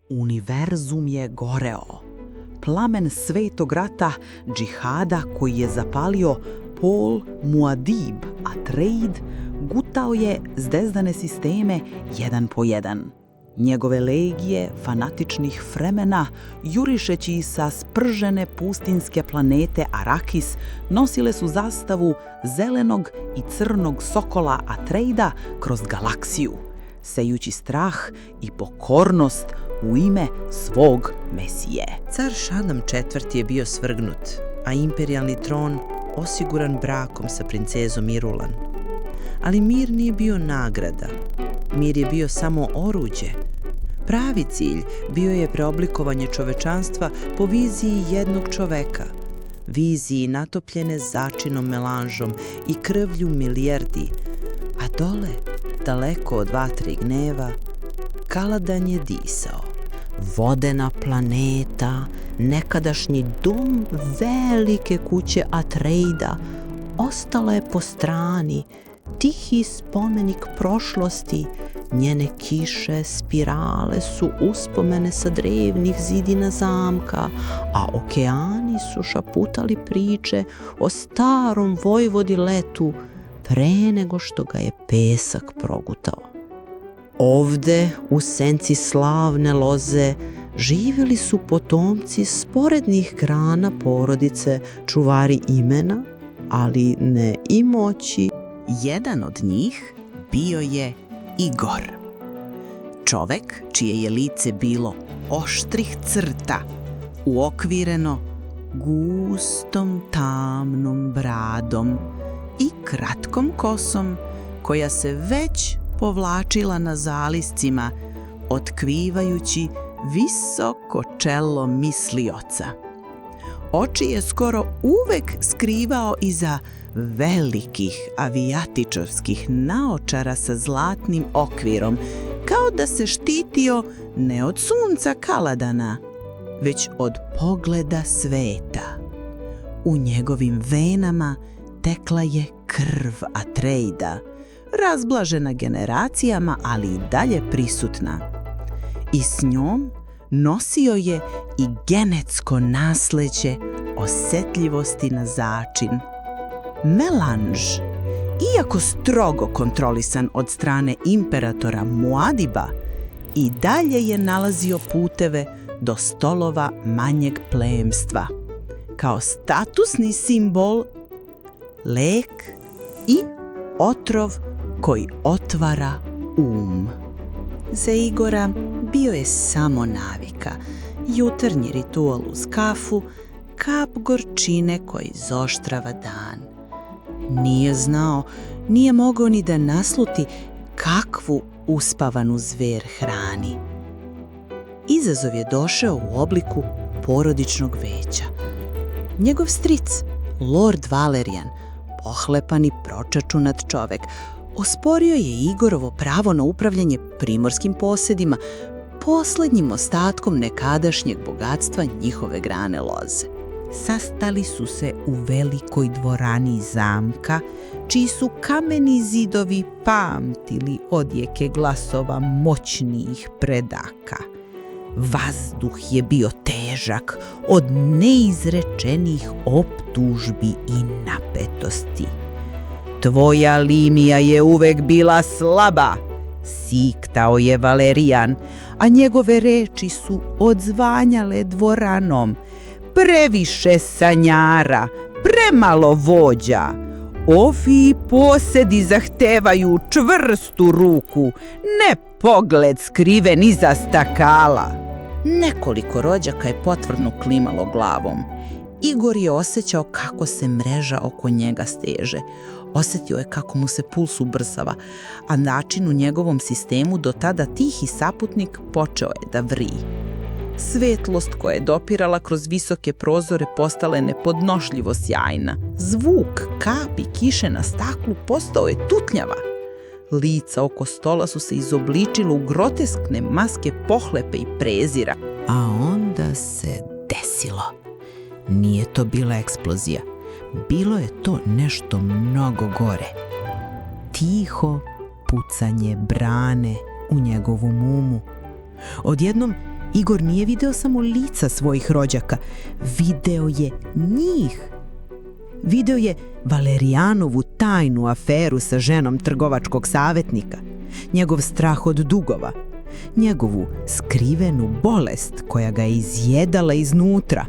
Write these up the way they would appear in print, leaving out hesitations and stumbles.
Univerzum je goreo. Plamen svetog rata, džihada koji je zapalio Pol Muad'Dib Atreid, gutao je zdezdane sisteme jedan po jedan. Njegove legije fanatičnih Fremena, jurišeći sa spržene pustinske planete Arakis, nosile su zastavu zelenog i crnog sokola Atreida kroz galaksiju, sejući strah i pokornost u ime svog Mesije. Car Šanam IV je bio svrgnut, a imperijalni tron osiguran brakom sa princezom Irulan. Ali mir nije bio nagrada. Mir je bio samo oruđe. Pravi cilj bio je preoblikovanje čovečanstva po viziji jednog čoveka, viziji natopljene začinom melanžom i krvlju milijardi, a dole, daleko od vatre i gneva, Kaladan je disao. Vodena planeta, nekadašnji dom velike kuće Atreida, ostala je po strani, tihi spomenik prošlosti. Njene kiše, spirale su uspomene sa drevnih zidina zamka, a okeani su šaputali priče o starom vojvodi Letu pre nego što ga je pesak progutao. Ovde, u senci slavne loze, živjeli su potomci sporednih grana porodice, čuvari imena, ali ne i moći. Jedan od njih bio je Igor. Čovek čije je lice bilo oštrih crta, uokvireno gustom tamnom bradom i kratkom kosom koja se već povlačila na zaliscima, otkrivajući visoko čelo mislioca. Oči je skoro uvek skrivao iza velikih avijatičarskih naočara sa zlatnim okvirom, kao da se štitio ne od sunca Kaladana, već od pogleda sveta. U njegovim venama tekla je krv Atreida, razblažena generacijama, ali i dalje prisutna. I s njom nosio je i genetsko nasleđe osetljivosti na začin. Melanž, iako strogo kontrolisan od strane imperatora Muadiba, i dalje je nalazio puteve do stolova manjeg plemstva, kao statusni simbol, lek i otrov koji otvara um. Za Igora bio je samo navika, jutarnji ritual uz kafu, kap gorčine koji izoštrava dan. Nije znao, nije mogao ni da nasluti kakvu uspavanu zver hrani. Izazov je došao u obliku porodičnog veća. Njegov stric, Lord Valerian, pohlepan i pročačunat čovek, osporio je Igorovo pravo na upravljanje primorskim posedima, poslednjim ostatkom nekadašnjeg bogatstva njihove grane loze. Sastali su se u velikoj dvorani zamka, čiji su kameni zidovi pamtili odjeke glasova moćnijih predaka. Vazduh je bio težak od neizrečenih optužbi i napetosti. Tvoja linija je uvek bila slaba, siktao je Valerijan, a njegove reči su odzvanjale dvoranom. Previše sanjara, premalo vođa. Ovi posedi zahtevaju čvrstu ruku, ne pogled skriven iza stakala. Nekoliko rođaka je potvrdno klimalo glavom. Igor je osjećao kako se mreža oko njega steže. Osjetio je kako mu se puls ubrzava, a način u njegovom sistemu do tada tihi saputnik počeo je da vri. Svetlost koja je dopirala kroz visoke prozore postala je nepodnošljivo sjajna. Zvuk kapi kiše na staklu postao je tutnjava. Lica oko stola su se izobličila u groteskne maske pohlepe i prezira. A onda se desilo. Nije to bila eksplozija. Bilo je to nešto mnogo gore. Tiho pucanje brane u njegovom umu. Odjednom Igor nije video samo lica svojih rođaka, video je njih. Video je Valerijanovu tajnu aferu sa ženom trgovačkog savjetnika, njegov strah od dugova, njegovu skrivenu bolest koja ga je izjedala iznutra.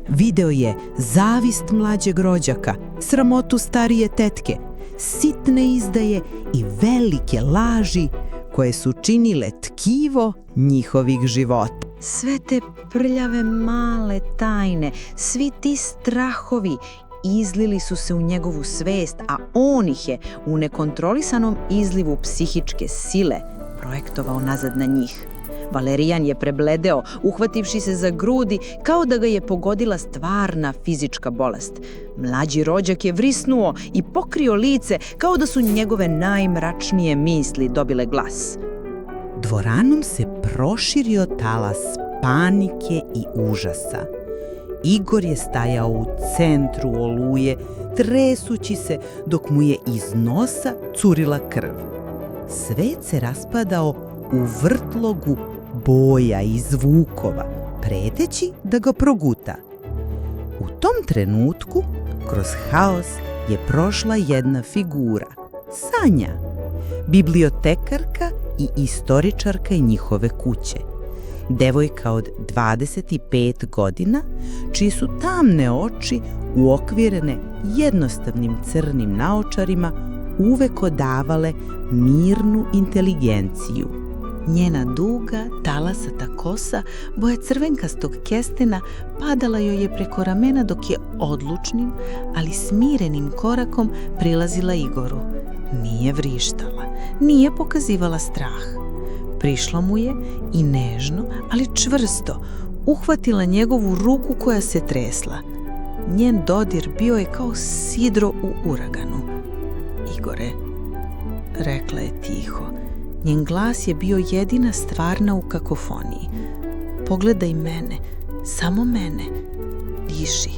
Video je zavist mlađeg rođaka, sramotu starije tetke, sitne izdaje i velike laži koje su činile tkivo njihovih života. Sve te prljave male tajne, svi ti strahovi izlili su se u njegovu svest, a on ih je u nekontrolisanom izlivu psihičke sile projektovao nazad na njih. Valerijan je prebledeo, uhvativši se za grudi kao da ga je pogodila stvarna fizička bolest. Mlađi rođak je vrisnuo i pokrio lice kao da su njegove najmračnije misli dobile glas. Dvoranom se proširio talas panike i užasa. Igor je stajao u centru oluje, tresući se dok mu je iz nosa curila krv. Svet se raspadao u vrtlogu boja i zvukova, preteći da ga proguta. U tom trenutku, kroz haos je prošla jedna figura, Sanja, bibliotekarka i istoričarka njihove kuće. Devojka od 25 godina, čiji su tamne oči uokvirene jednostavnim crnim naočarima uvek odavale mirnu inteligenciju. Njena duga, talasata kosa, boja crvenkastog kestena, padala joj je preko ramena dok je odlučnim, ali smirenim korakom prilazila Igoru. Nije vrištala, nije pokazivala strah. Prišla mu je i nežno, ali čvrsto, uhvatila njegovu ruku koja se tresla. Njen dodir bio je kao sidro u uraganu. Igore, rekla je tiho. Njen glas je bio jedina stvarna u kakofoniji. Pogledaj mene, samo mene, diši.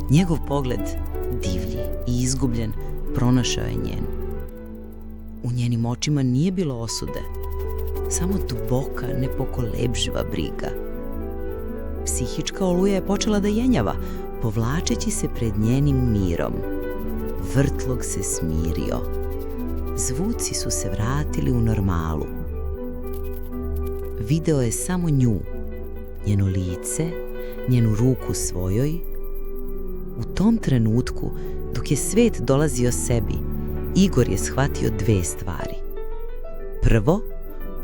Njegov pogled, divlji i izgubljen, pronašao je njen. U njenim očima nije bilo osude, samo duboka, nepokolebživa briga. Psihička oluja je počela da jenjava, povlačeći se pred njenim mirom. Vrtlog se smirio. Zvuci su se vratili u normalu. Video je samo nju, njeno lice, njenu ruku svojoj. U tom trenutku, dok je svet dolazio sebi, Igor je shvatio dve stvari. Prvo,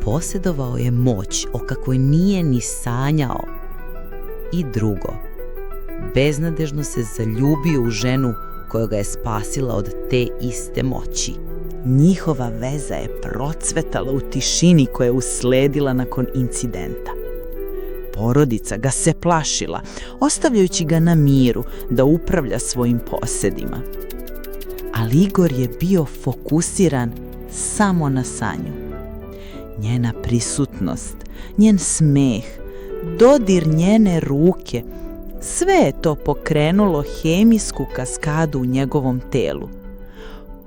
posjedovao je moć o kakvoj nije ni sanjao. I drugo, beznadežno se zaljubio u ženu koja ga je spasila od te iste moći. Njihova veza je procvetala u tišini koja je usledila nakon incidenta. Porodica ga se plašila, ostavljajući ga na miru da upravlja svojim posedima. Ali Igor je bio fokusiran samo na Sanju. Njena prisutnost, njen smeh, dodir njene ruke, sve je to pokrenulo hemijsku kaskadu u njegovom telu.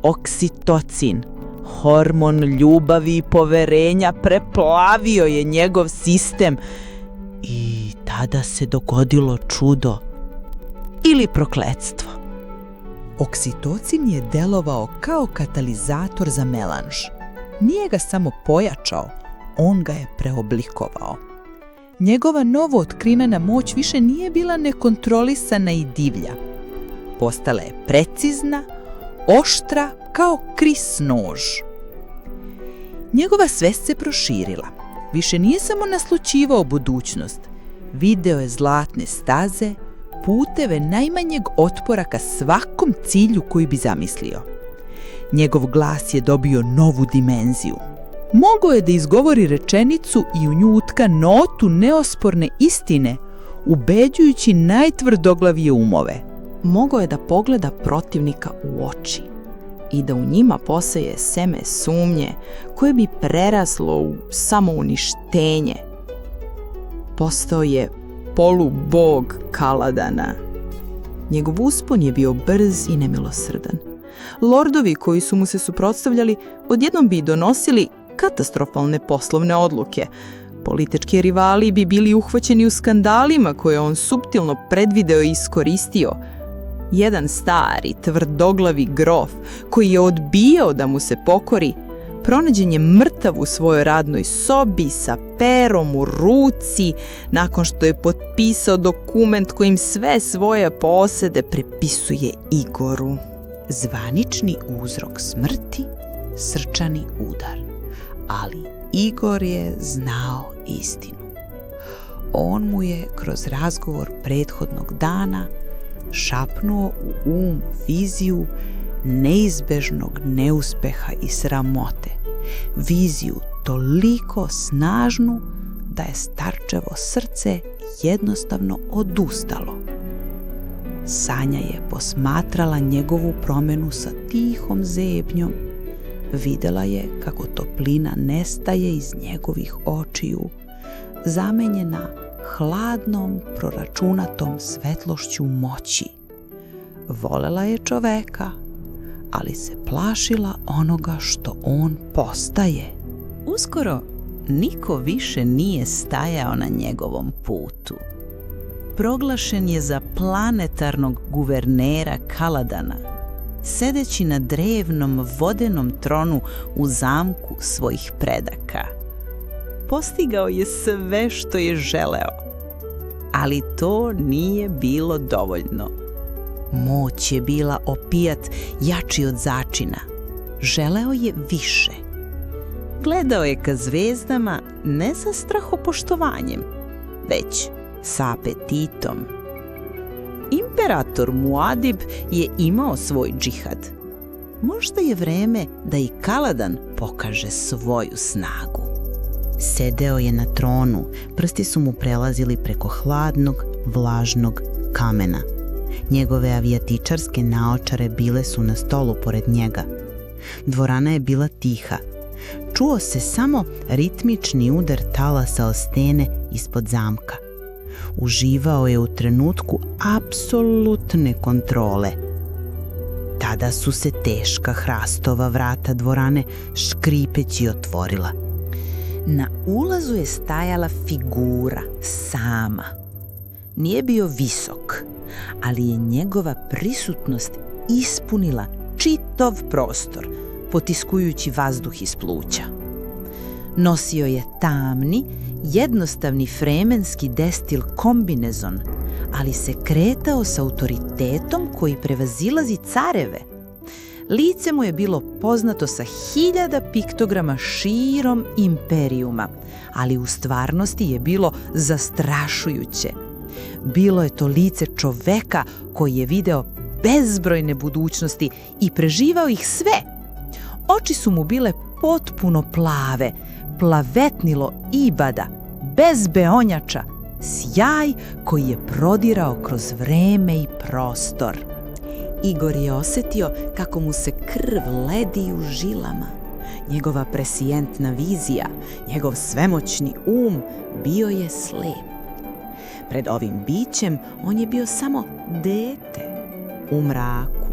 Oksitocin, hormon ljubavi i poverenja, preplavio je njegov sistem i tada se dogodilo čudo ili prokletstvo. Oksitocin je delovao kao katalizator za melanž. Nije ga samo pojačao, on ga je preoblikovao. Njegova novo otkrivena moć više nije bila nekontrolisana i divlja. Postala je precizna, oštra kao kris nož. Njegova svest se proširila. Više nije samo naslućivao budućnost. Video je zlatne staze, puteve najmanjeg otpora ka svakom cilju koji bi zamislio. Njegov glas je dobio novu dimenziju. Mogao je da izgovori rečenicu i u nju utka notu neosporne istine, ubeđujući najtvrdoglavije umove. Mogao je da pogleda protivnika u oči i da u njima poseje seme sumnje koje bi preraslo u samouništenje. Postao je polubog Kaladana. Njegov uspon je bio brz i nemilosrdan. Lordovi koji su mu se suprotstavljali odjednom bi donosili katastrofalne poslovne odluke. Politički rivali bi bili uhvaćeni u skandalima koje on suptilno predvideo i iskoristio. Jedan stari, tvrdoglavi grof koji je odbijao da mu se pokori, pronađen je mrtav u svojoj radnoj sobi sa perom u ruci nakon što je potpisao dokument kojim sve svoje posede prepisuje Igoru. Zvanični uzrok smrti, srčani udar. Ali Igor je znao istinu. On mu je kroz razgovor prethodnog dana šapnuo u um viziju neizbežnog neuspeha i sramote. Viziju toliko snažnu da je starčevo srce jednostavno odustalo. Sanja je posmatrala njegovu promenu sa tihom zebnjom. Videla je kako toplina nestaje iz njegovih očiju, zamenjena hladnom, proračunatom svetlošću moći. Volela je čoveka, ali se plašila onoga što on postaje. Uskoro niko više nije stajao na njegovom putu. Proglašen je za planetarnog guvernera Kaladana, sedeći na drevnom vodenom tronu u zamku svojih predaka. Postigao je sve što je želeo, ali to nije bilo dovoljno. Moć je bila opijat jači od začina. Želeo je više. Gledao je ka zvezdama ne sa strahopoštovanjem, već sa apetitom. Imperator Muad'Dib je imao svoj džihad. Možda je vreme da i Kaladan pokaže svoju snagu. Sedeo je na tronu, prsti su mu prelazili preko hladnog, vlažnog kamena. Njegove avijatičarske naočare bile su na stolu pored njega. Dvorana je bila tiha. Čuo se samo ritmični udar talasa o stene ispod zamka. Uživao je u trenutku apsolutne kontrole. Tada su se teška hrastova vrata dvorane škripeći otvorila. Na ulazu je stajala figura sama. Nije bio visok, ali je njegova prisutnost ispunila čitav prostor, potiskujući vazduh iz pluća. Nosio je tamni, jednostavni fremenski destil kombinezon, ali se kretao s autoritetom koji prevazilazi careve. Lice mu je bilo poznato sa 1000 piktograma širom imperijuma, ali u stvarnosti je bilo zastrašujuće. Bilo je to lice čoveka koji je video bezbrojne budućnosti i preživao ih sve. Oči su mu bile potpuno plave, plavetnilo ibada, bez beonjača, sjaj koji je prodirao kroz vreme i prostor. Igor je osjetio kako mu se krv ledi u žilama. Njegova presijentna vizija, njegov svemoćni bio je slep. Pred ovim bićem on je bio samo dete u mraku.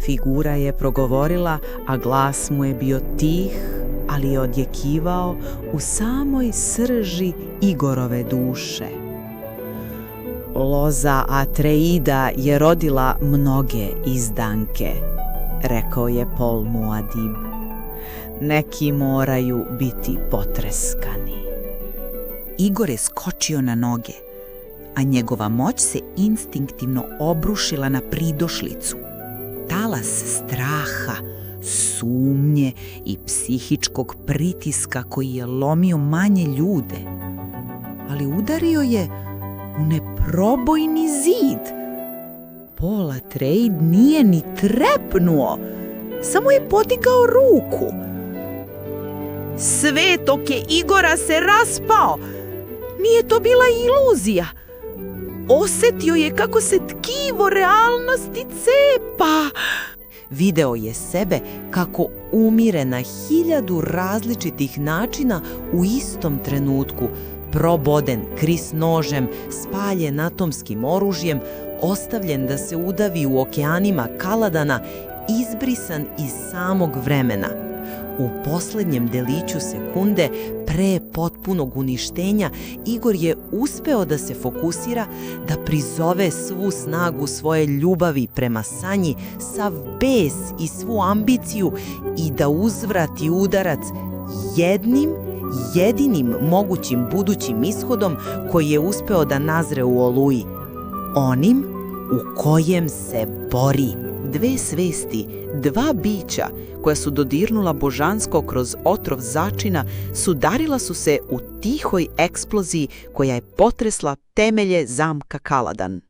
Figura je progovorila, a glas mu je bio tih, ali je odjekivao u samoj srži Igorove duše. Loza Atreida je rodila mnoge izdanke, rekao je Pol Muad'Dib. Neki moraju biti potreskani. Igor je skočio na noge, a njegova moć se instinktivno obrušila na pridošlicu. Talas straha, sumnje i psihičkog pritiska koji je lomio manje ljude. Ali udario je u neprobojni zid. Pol Atreid nije ni trepnuo, samo je podigao ruku. Svet oko Igora se raspao. Nije to bila iluzija. Osjetio je kako se tkivo realnosti cepa. Video je sebe kako umire na 1000 različitih načina u istom trenutku, proboden kris nožem, spaljen atomskim oružjem, ostavljen da se udavi u okeanima Kaladana, izbrisan iz samog vremena. U poslednjem deliću sekunde pre potpunog uništenja, Igor je uspeo da se fokusira, da prizove svu snagu svoje ljubavi prema Sanji, sav bes i svu ambiciju i da uzvrati udarac jednim jedinim mogućim budućim ishodom koji je uspeo da nazre u Oluji, onim u kojem se bori. Dve svesti, dva bića koja su dodirnula božansko kroz otrov začina, sudarila su se u tihoj eksploziji koja je potresla temelje zamka Kaladan.